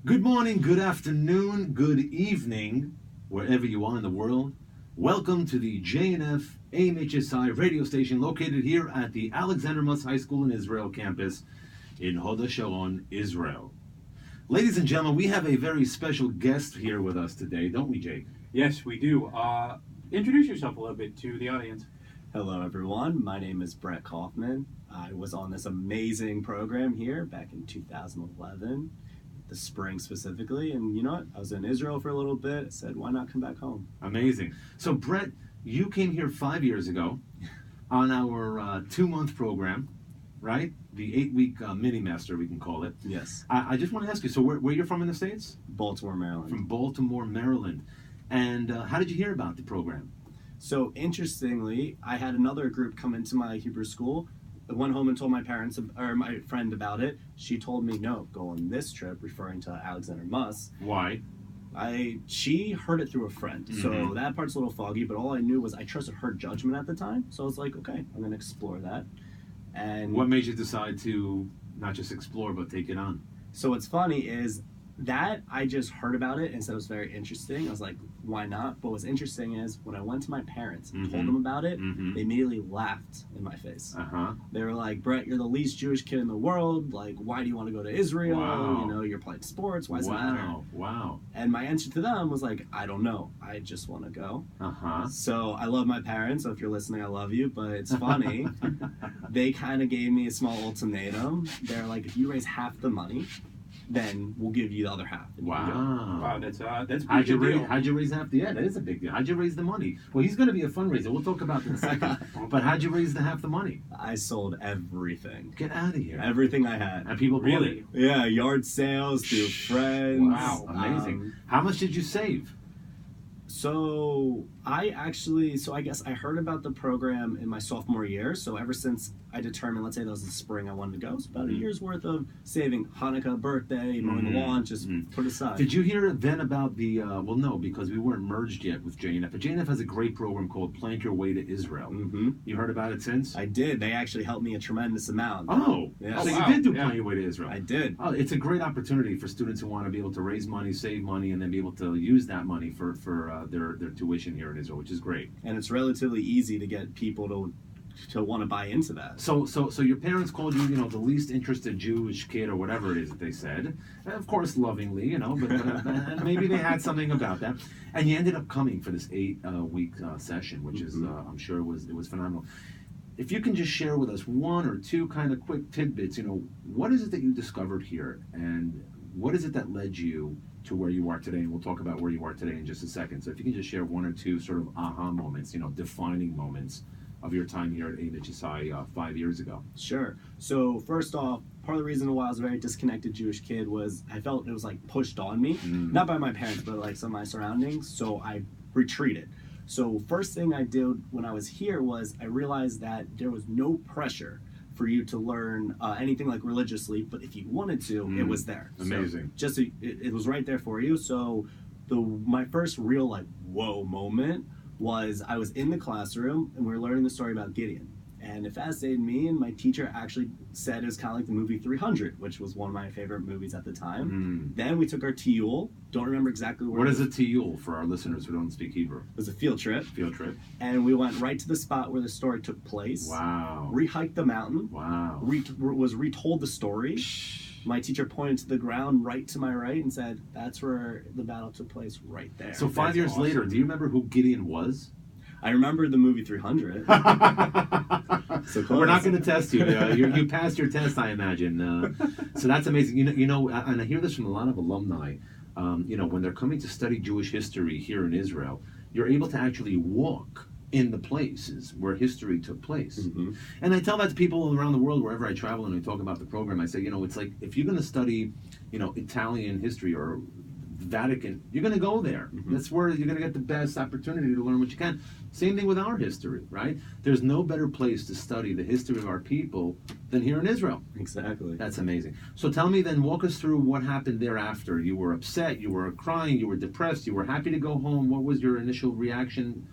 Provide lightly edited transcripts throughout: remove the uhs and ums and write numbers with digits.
Good morning, good afternoon, good evening, wherever you are in the world. Welcome to the J&F AMHSI radio station located here at the Alexander High School in Israel campus in Hod HaSharon, Israel. Ladies and gentlemen, we have a very special guest here with us today, don't we, Jake? Yes, we do. Introduce yourself a little bit to the audience. Hello, everyone. My name is Brett Kaufman. I was on this amazing program here back in 2011, the spring specifically. And you know what? I was in Israel for a little bit. I said, why not come back home? Amazing. So, Brett, you came here 5 years ago on our 2-month program, right? The 8-week mini-master, we can call it. Yes. I just want to ask you, so where you're from in the States? Baltimore, Maryland. From Baltimore, Maryland. And how did you hear about the program? So, interestingly, I had another group come into my Hebrew school. I went home and told my parents, or my friend about it. She told me, no, go on this trip, referring to Alexander Muss. Why? She heard it through a friend. Mm-hmm. So that part's a little foggy, but all I knew was I trusted her judgment at the time. So I was like, okay, I'm going to explore that. And what made you decide to not just explore, but take it on? So what's funny is that I just heard about it and said it was very interesting. I was like, why not? But what's interesting is when I went to my parents and told them about it, they immediately laughed in my face. They were like, Brett, you're the least Jewish kid in the world. Like, why do you want to go to Israel? Wow. You know, you're playing sports. Why does it matter? Wow. And my answer to them was like, I don't know. I just want to go. So I love my parents. So if you're listening, I love you. But it's funny. They kind of gave me a small ultimatum. They're like, if you raise half the money, then we'll give you the other half. Wow, that's a big how'd you deal. raise half the? Yeah, that is a big deal. How'd you raise the money? Well, he's going to be a fundraiser. We'll talk about that in a second. But how'd you raise the half the money? I sold everything. Get out of here. Everything I had. And people bought it. Yeah, yard sales through friends. Wow, amazing. How much did you save? So I guess I heard about the program in my sophomore year. So ever since I determined, let's say that was the spring I wanted to go, it's about a year's worth of saving. Hanukkah, birthday, mowing the lawn, just put aside. Did you hear then about the, well, no, because we weren't merged yet with J&F. But J&F has a great program called Plant Your Way to Israel. You heard about it since? I did. They actually helped me a tremendous amount. Oh, yeah. So you did do Plant Your Way to Israel. I did. Oh, it's a great opportunity for students who want to be able to raise money, save money, and then be able to use that money for their tuition here in Israel, which is great. And it's relatively easy to get people to want to buy into that. So your parents called you, the least interested Jewish kid or whatever it is that they said. Of course, lovingly, but maybe they had something about that. And you ended up coming for this 8-week session, which is, I'm sure it was phenomenal. If you can just share with us one or two kind of quick tidbits, what is it that you discovered here, and what is it that led you to where you are today? And we'll talk about where you are today in just a second. So if you can just share one or two sort of aha moments, defining moments of your time here at AMHSI 5 years ago. Sure. So first off, part of the reason why I was a very disconnected Jewish kid was I felt it was like pushed on me, not by my parents, but like some of my surroundings. So I retreated. So first thing I did when I was here was I realized that there was no pressure for you to learn anything like religiously, but if you wanted to, it was there. Amazing. So it was right there for you. So my first real like whoa moment was I was in the classroom and we were learning the story about Gideon. And it fascinated me, and my teacher actually said it was kind of like the movie 300, which was one of my favorite movies at the time. Then we took our tiyul. Don't remember exactly where. What is a tiyul for our listeners who don't speak Hebrew? It was a field trip. And we went right to the spot where the story took place. Wow. Re-hiked the mountain. Wow. Was retold the story. My teacher pointed to the ground right to my right and said, that's where the battle took place, right there. So 5 years later, do you remember who Gideon was? I remember the movie 300. So we're not going to test you. You passed your test, I imagine. So that's amazing. And I hear this from a lot of alumni. When they're coming to study Jewish history here in Israel, you're able to actually walk in the places where history took place. And I tell that to people around the world wherever I travel and I talk about the program. I say, it's like if you're going to study, Italian history or Vatican, you're going to go there. That's where you're going to get the best opportunity to learn what you can. Same thing with our history, right? There's no better place to study the history of our people than here in Israel. Exactly. That's amazing. So tell me then, walk us through what happened thereafter. You were upset, you were crying, you were depressed, you were happy to go home. What was your initial reaction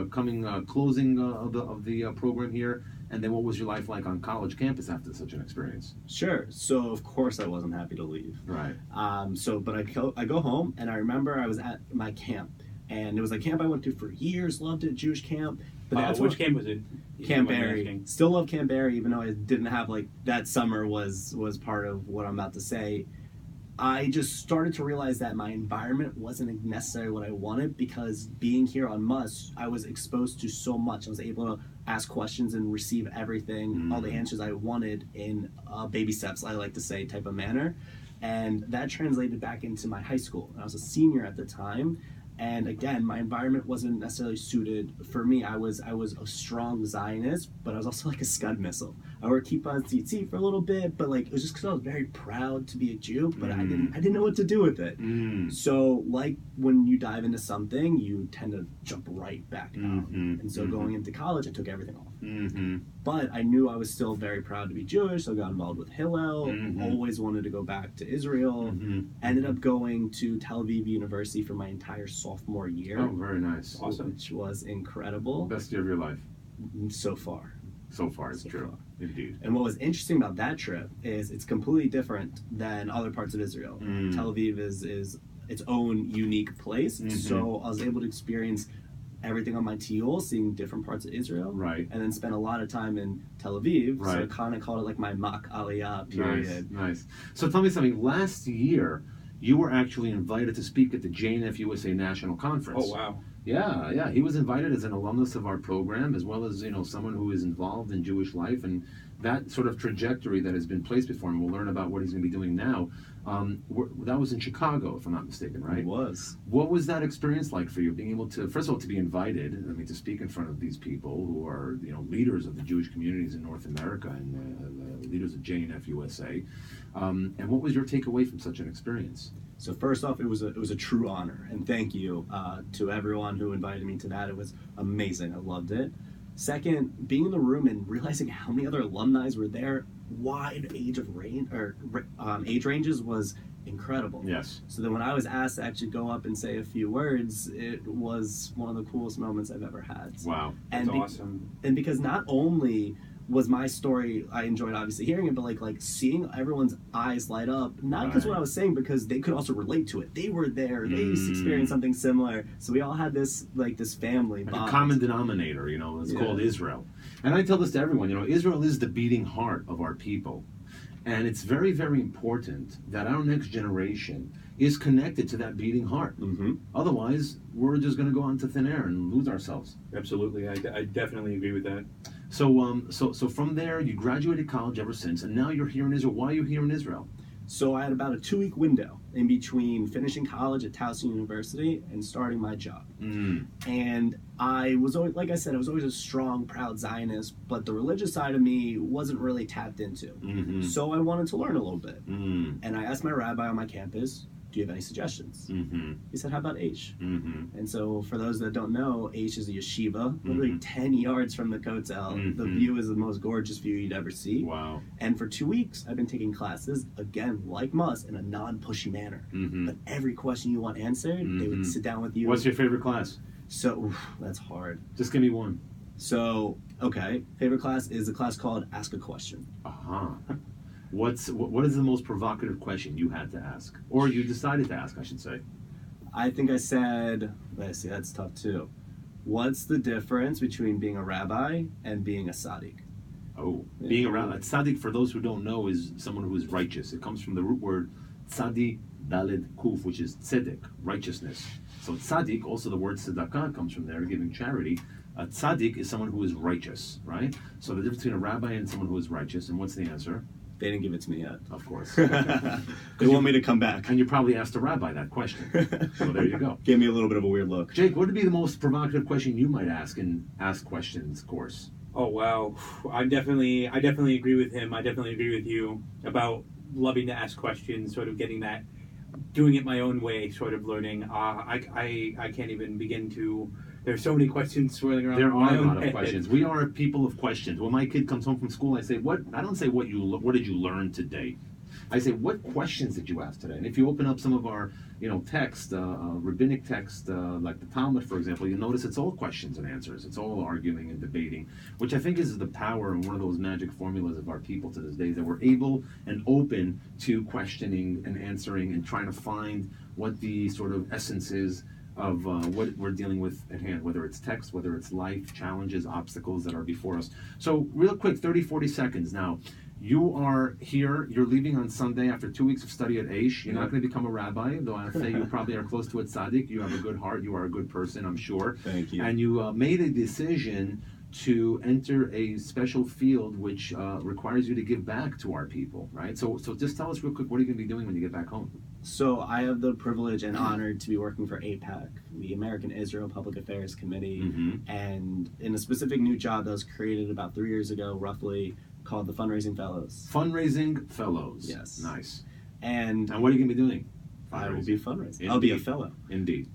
closing of the program here? And then what was your life like on college campus after such an experience? Sure. So of course I wasn't happy to leave. Right. But I go home, and I remember I was at my camp, and it was a camp I went to for years. Loved it, Jewish camp. But that's which camp was it? Camp Barry. Still love Camp Barry, even though I didn't have like that summer was part of what I'm about to say. I just started to realize that my environment wasn't necessarily what I wanted, because being here on MUS, I was exposed to so much. I was able to ask questions and receive everything, all the answers I wanted in baby steps, I like to say, type of manner. And that translated back into my high school. I was a senior at the time. And again, my environment wasn't necessarily suited for me. I was a strong Zionist, but I was also like a Scud missile. I wore kippah and tzitzit for a little bit, but like it was just because I was very proud to be a Jew, but I didn't know what to do with it. So like when you dive into something, you tend to jump right back out. And so going into college, I took everything off. But I knew I was still very proud to be Jewish, so I got involved with Hillel. Always wanted to go back to Israel. Ended up going to Tel Aviv University for my entire sophomore year. Oh, very nice. Awesome. Which was incredible. Best year of your life. So far. So far, it's So true. far. Indeed. And what was interesting about that trip is it's completely different than other parts of Israel. Tel Aviv is its own unique place. So I was able to experience everything on my Tiol, seeing different parts of Israel. Right. And then spent a lot of time in Tel Aviv. Right. So I kind of called it like my Mak Aliyah period. Nice. So tell me something. Last year, you were actually invited to speak at the JNF USA National Conference. Oh, wow. Yeah. He was invited as an alumnus of our program, as well as, someone who is involved in Jewish life, and that sort of trajectory that has been placed before him. We'll learn about what he's going to be doing now. That was in Chicago, if I'm not mistaken, right? It was. What was that experience like for you, being able to, first of all, to be invited, to speak in front of these people who are, leaders of the Jewish communities in North America and leaders of JNF USA, and what was your takeaway from such an experience? So first off, it was a true honor, and thank you to everyone who invited me to that. It was amazing. I loved it. Second, being in the room and realizing how many other alumni were there, wide age ranges, was incredible. Yes. So then when I was asked to actually go up and say a few words, it was one of the coolest moments I've ever had. Wow. That's awesome. And because not only was my story, I enjoyed obviously hearing it, but like seeing everyone's eyes light up, not because what I was saying, because they could also relate to it. They were there, they experienced something similar, so we all had this family like bond. a common denominator, it's called Israel. And I tell this to everyone, Israel is the beating heart of our people. And it's very, very important that our next generation is connected to that beating heart. Otherwise, we're just going to go onto thin air and lose ourselves. Absolutely. I definitely agree with that. So from there, you graduated college ever since, and now you're here in Israel. Why are you here in Israel? So I had about a 2-week window in between finishing college at Towson University and starting my job. And I was always, like I said, I was always a strong, proud Zionist, but the religious side of me wasn't really tapped into. So I wanted to learn a little bit. And I asked my rabbi on my campus, do you have any suggestions? He said, how about H? And so for those that don't know, H is a yeshiva, literally 10 yards from the Kotel. The view is the most gorgeous view you'd ever see. Wow. And for 2 weeks, I've been taking classes, again, like MUS, in a non-pushy manner. But every question you want answered, they would sit down with you. What's your favorite class? So, that's hard. Just give me one. So, okay, favorite class is a class called Ask a Question. What is the most provocative question you had to ask, or you decided to ask, I should say? I think I said, let's see, that's tough too. What's the difference between being a rabbi and being a tzaddik? Oh, being a rabbi. Tzaddik, for those who don't know, is someone who is righteous. It comes from the root word tzaddik daled kuf, which is tzedek, righteousness. So tzaddik, also the word tzedakah comes from there, giving charity. A tzaddik is someone who is righteous, right? So the difference between a rabbi and someone who is righteous, and what's the answer? They didn't give it to me yet. Of course. They want me to come back. And you probably asked a rabbi that question. So there you go. Gave me a little bit of a weird look. Jake, what would be the most provocative question you might ask in Ask Questions course? Oh, wow. I definitely agree with him. I definitely agree with you about loving to ask questions, sort of getting that, doing it my own way, sort of learning. I can't even begin to... There's so many questions swirling around. There are a lot of questions. We are a people of questions. When my kid comes home from school, I say, "What?" I don't say, "What did you learn today?" I say, what questions did you ask today? And if you open up some of our, text, rabbinic text, like the Talmud, for example, you'll notice it's all questions and answers. It's all arguing and debating, which I think is the power and one of those magic formulas of our people to this day, that we're able and open to questioning and answering and trying to find what the sort of essence is of what we're dealing with at hand, whether it's text, whether it's life, challenges, obstacles that are before us. So real quick, 30, 40 seconds now. You are here, you're leaving on Sunday after 2 weeks of study at Aish. You're not going to become a rabbi, though I'd say you probably are close to a tzaddik. You have a good heart, you are a good person, I'm sure. Thank you. And you made a decision to enter a special field which requires you to give back to our people, right? So just tell us real quick, what are you going to be doing when you get back home? So I have the privilege and honor to be working for APAC, the American Israel Public Affairs Committee, and in a specific new job that was created about 3 years ago, roughly, called the Fundraising Fellows. Fundraising Fellows. Yes. Nice. And what are you going to be doing? I will be fundraising. Indeed. I'll be a fellow. Indeed.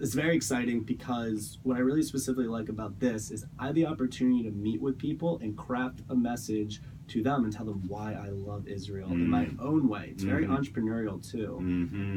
It's very exciting because what I really specifically like about this is I have the opportunity to meet with people and craft a message to them and tell them why I love Israel in my own way. It's very entrepreneurial too.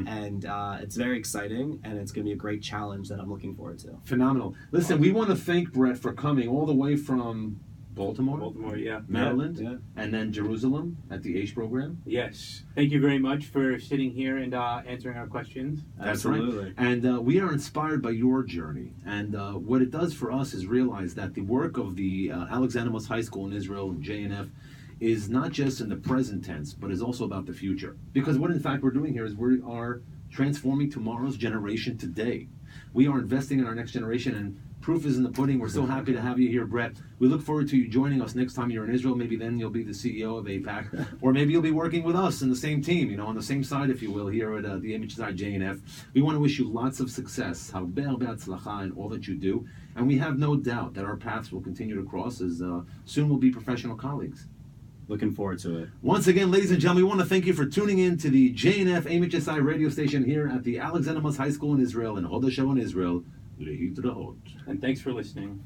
And it's very exciting, and it's going to be a great challenge that I'm looking forward to. Phenomenal. Listen, we want to thank Brett for coming all the way from Baltimore, yeah. Maryland, Yeah. and then Jerusalem at the AISH program. Yes. Thank you very much for sitting here and answering our questions. That's Absolutely. right. And we are inspired by your journey. And what it does for us is realize that the work of the Alumnus High School in Israel, JNF, is not just in the present tense, but is also about the future. Because what in fact we're doing here is we are transforming tomorrow's generation today. We are investing in our next generation, and proof is in the pudding. We're so happy to have you here, Brett. We look forward to you joining us next time you're in Israel. Maybe then you'll be the CEO of APAC, or maybe you'll be working with us in the same team, on the same side, if you will, here at the Amhsi JNF. We want to wish you lots of success, harbe be'atzlacha, in all that you do, and we have no doubt that our paths will continue to cross, as soon we'll be professional colleagues. Looking forward to it. Once again, ladies and gentlemen, we want to thank you for tuning in to the JNF Amhsi radio station here at the Alumnus High School in Israel, in Hod HaSharon, Israel. And thanks for listening.